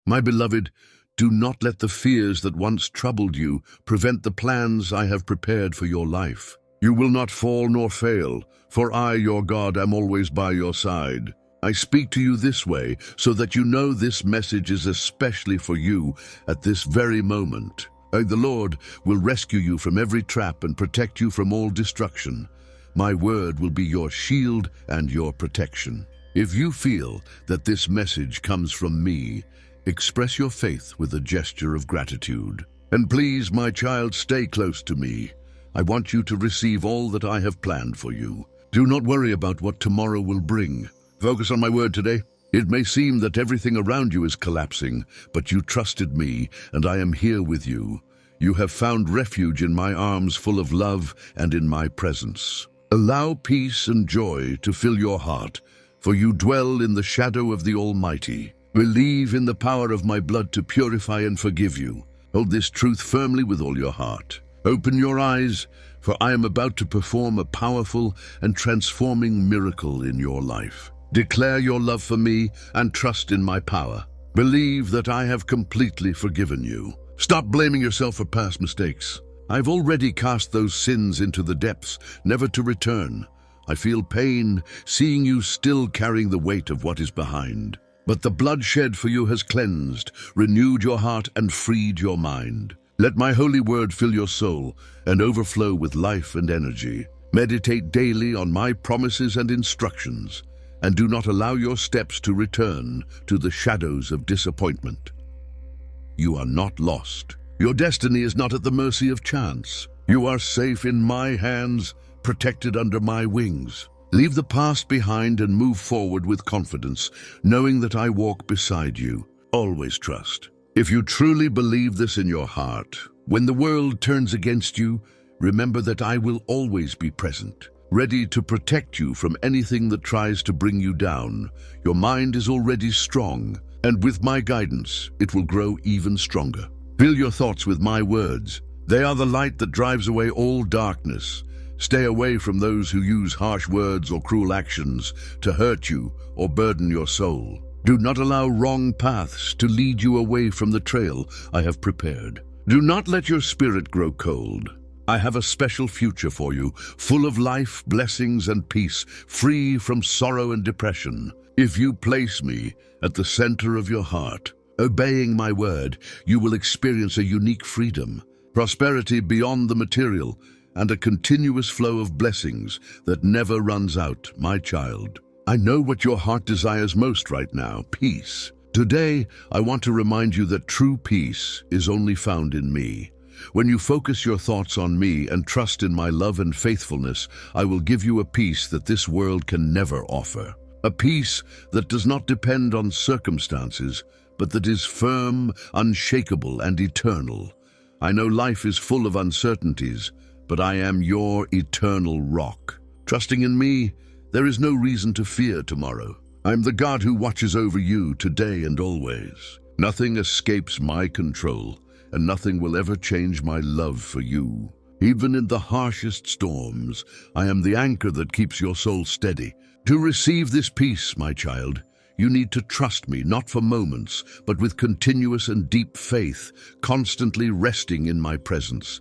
My beloved, do not let the fears that once troubled you prevent the plans I have prepared for your life. You will not fall nor fail, for I, your God, am always by your side. I speak to you this way so that you know this message is especially for you at this very moment. The Lord will rescue you from every trap and protect you from all destruction. My word will be your shield and your protection. If you feel that this message comes from me, express your faith with a gesture of gratitude. And please, my child, stay close to me. I want you to receive all that I have planned for you. Do not worry about what tomorrow will bring. Focus on my word today. It may seem that everything around you is collapsing, but you trusted me, and I am here with you. You have found refuge in my arms full of love and in my presence. Allow peace and joy to fill your heart, for you dwell in the shadow of the Almighty. Believe in the power of my blood to purify and forgive you. Hold this truth firmly with all your heart. Open your eyes, for I am about to perform a powerful and transforming miracle in your life. Declare your love for me and trust in my power. Believe that I have completely forgiven you. Stop blaming yourself for past mistakes. I've already cast those sins into the depths, never to return. I feel pain, seeing you still carrying the weight of what is behind. But the blood shed for you has cleansed, renewed your heart, and freed your mind. Let my holy word fill your soul and overflow with life and energy. Meditate daily on my promises and instructions, and do not allow your steps to return to the shadows of disappointment. You are not lost. Your destiny is not at the mercy of chance. You are safe in my hands, protected under my wings. Leave the past behind and move forward with confidence, knowing that I walk beside you. Always trust. If you truly believe this in your heart, when the world turns against you, remember that I will always be present, ready to protect you from anything that tries to bring you down. Your mind is already strong, and with my guidance, it will grow even stronger. Fill your thoughts with my words. They are the light that drives away all darkness. Stay away from those who use harsh words or cruel actions to hurt you or burden your soul. Do not allow wrong paths to lead you away from the trail I have prepared. Do not let your spirit grow cold. I have a special future for you, full of life, blessings, and peace, free from sorrow and depression. If you place me at the center of your heart, obeying my word, you will experience a unique freedom, prosperity beyond the material, and a continuous flow of blessings that never runs out, my child. I know what your heart desires most right now, peace. Today, I want to remind you that true peace is only found in me. When you focus your thoughts on me and trust in my love and faithfulness, I will give you a peace that this world can never offer. A peace that does not depend on circumstances, but that is firm, unshakable, and eternal. I know life is full of uncertainties, but I am your eternal rock. Trusting in me, there is no reason to fear tomorrow. I'm the God who watches over you today and always. Nothing escapes my control, and nothing will ever change my love for you. Even in the harshest storms, I am the anchor that keeps your soul steady. To receive this peace, my child, you need to trust me, not for moments, but with continuous and deep faith, constantly resting in my presence.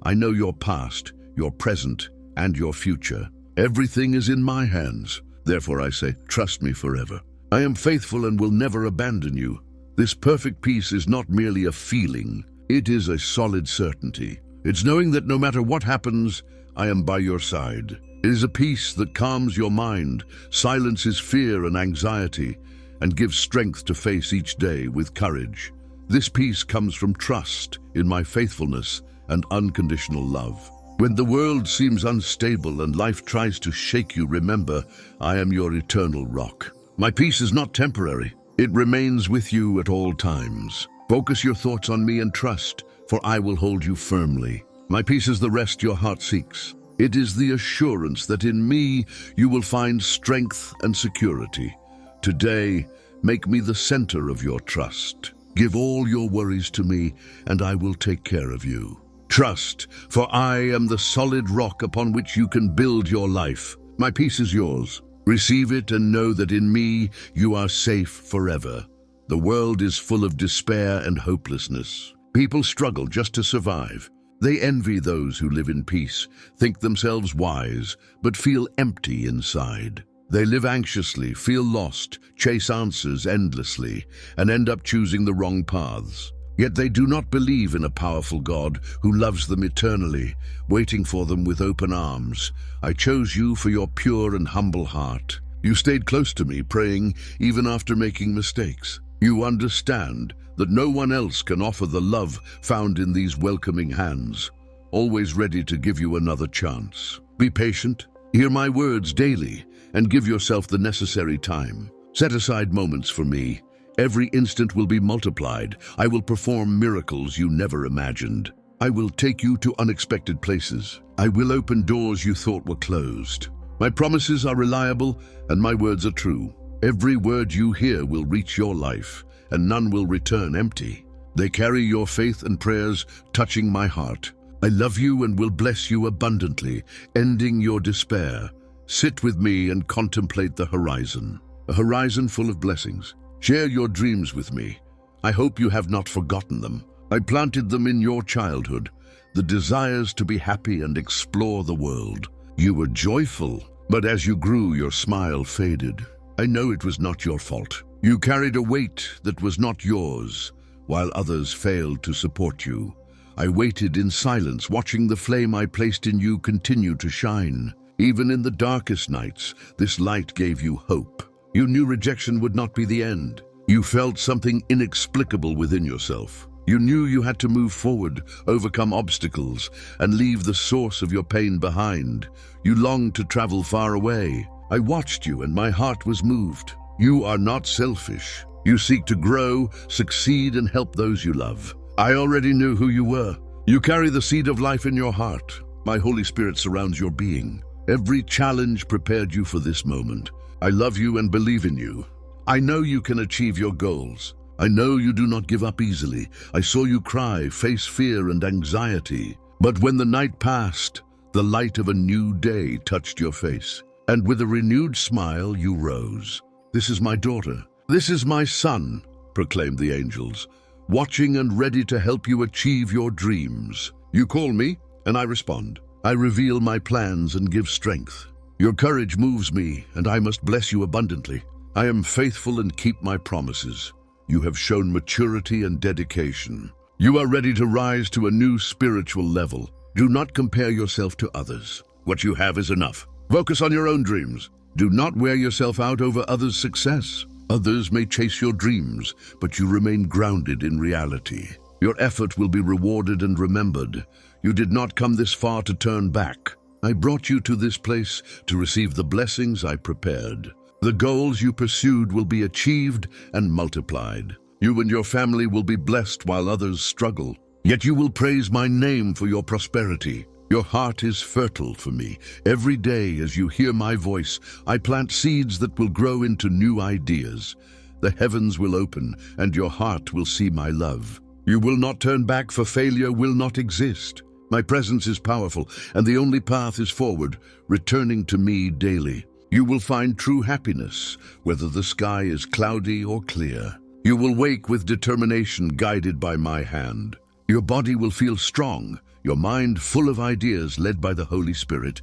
I know your past, your present, and your future. Everything is in my hands. Therefore I say, trust me forever. I am faithful and will never abandon you. This perfect peace is not merely a feeling. It is a solid certainty. It's knowing that no matter what happens, I am by your side. It is a peace that calms your mind, silences fear and anxiety, and gives strength to face each day with courage. This peace comes from trust in my faithfulness and unconditional love. When the world seems unstable and life tries to shake you, remember, I am your eternal rock. My peace is not temporary. It remains with you at all times. Focus your thoughts on me and trust, for I will hold you firmly. My peace is the rest your heart seeks. It is the assurance that in me you will find strength and security. Today, make me the center of your trust. Give all your worries to me, and I will take care of you. Trust, for I am the solid rock upon which you can build your life. My peace is yours. Receive it and know that in me you are safe forever. The world is full of despair and hopelessness. People struggle just to survive. They envy those who live in peace, think themselves wise, but feel empty inside. They live anxiously, feel lost, chase answers endlessly, and end up choosing the wrong paths. Yet they do not believe in a powerful God who loves them eternally, waiting for them with open arms. I chose you for your pure and humble heart. You stayed close to me, praying even after making mistakes. You understand that no one else can offer the love found in these welcoming hands, always ready to give you another chance. Be patient, hear my words daily, and give yourself the necessary time. Set aside moments for me. Every instant will be multiplied. I will perform miracles you never imagined. I will take you to unexpected places. I will open doors you thought were closed. My promises are reliable, and my words are true. Every word you hear will reach your life, and none will return empty. They carry your faith and prayers, touching my heart. I love you and will bless you abundantly, ending your despair. Sit with me and contemplate the horizon, a horizon full of blessings. Share your dreams with me. I hope you have not forgotten them. I planted them in your childhood, the desires to be happy and explore the world. You were joyful, but as you grew, your smile faded. I know it was not your fault. You carried a weight that was not yours, while others failed to support you. I waited in silence, watching the flame I placed in you continue to shine. Even in the darkest nights, this light gave you hope. You knew rejection would not be the end. You felt something inexplicable within yourself. You knew you had to move forward, overcome obstacles, and leave the source of your pain behind. You longed to travel far away. I watched you and my heart was moved. You are not selfish. You seek to grow, succeed, and help those you love. I already knew who you were. You carry the seed of life in your heart. My Holy Spirit surrounds your being. Every challenge prepared you for this moment. I love you and believe in you. I know you can achieve your goals. I know you do not give up easily. I saw you cry, face fear and anxiety. But when the night passed, the light of a new day touched your face. And with a renewed smile, you rose. This is my daughter. This is my son, proclaimed the angels, watching and ready to help you achieve your dreams. You call me, and I respond. I reveal my plans and give strength. Your courage moves me, and I must bless you abundantly. I am faithful and keep my promises. You have shown maturity and dedication. You are ready to rise to a new spiritual level. Do not compare yourself to others. What you have is enough. Focus on your own dreams. Do not wear yourself out over others' success. Others may chase your dreams, but you remain grounded in reality. Your effort will be rewarded and remembered. You did not come this far to turn back. I brought you to this place to receive the blessings I prepared. The goals you pursued will be achieved and multiplied. You and your family will be blessed while others struggle. Yet you will praise my name for your prosperity. Your heart is fertile for me. Every day as you hear my voice, I plant seeds that will grow into new ideas. The heavens will open, and your heart will see my love. You will not turn back, for failure will not exist. My presence is powerful, and the only path is forward, returning to me daily. You will find true happiness, whether the sky is cloudy or clear. You will wake with determination, guided by my hand. Your body will feel strong, your mind full of ideas led by the Holy Spirit,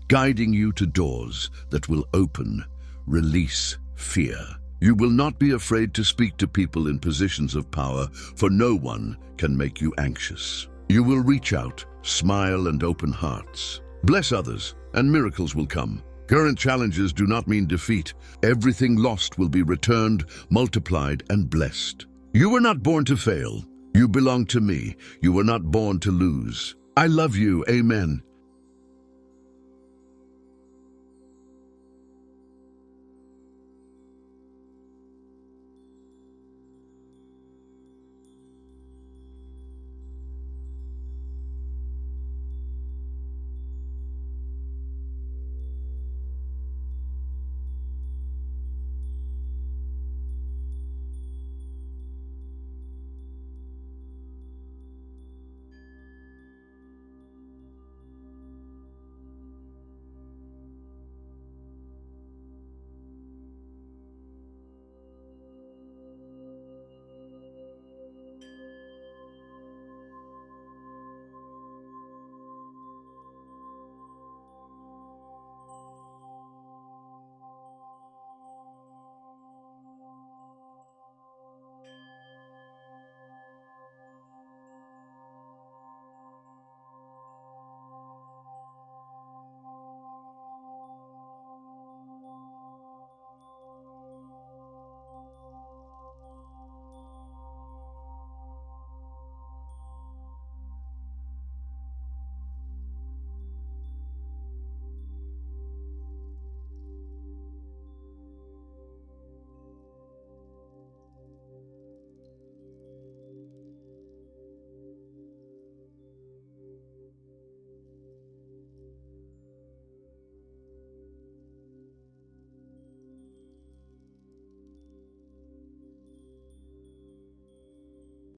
guiding you to doors that will open, release fear. You will not be afraid to speak to people in positions of power, for no one can make you anxious. You will reach out, smile, and open hearts. Bless others, and miracles will come. Current challenges do not mean defeat. Everything lost will be returned, multiplied, and blessed. You were not born to fail. You belong to me. You were not born to lose. I love you. Amen.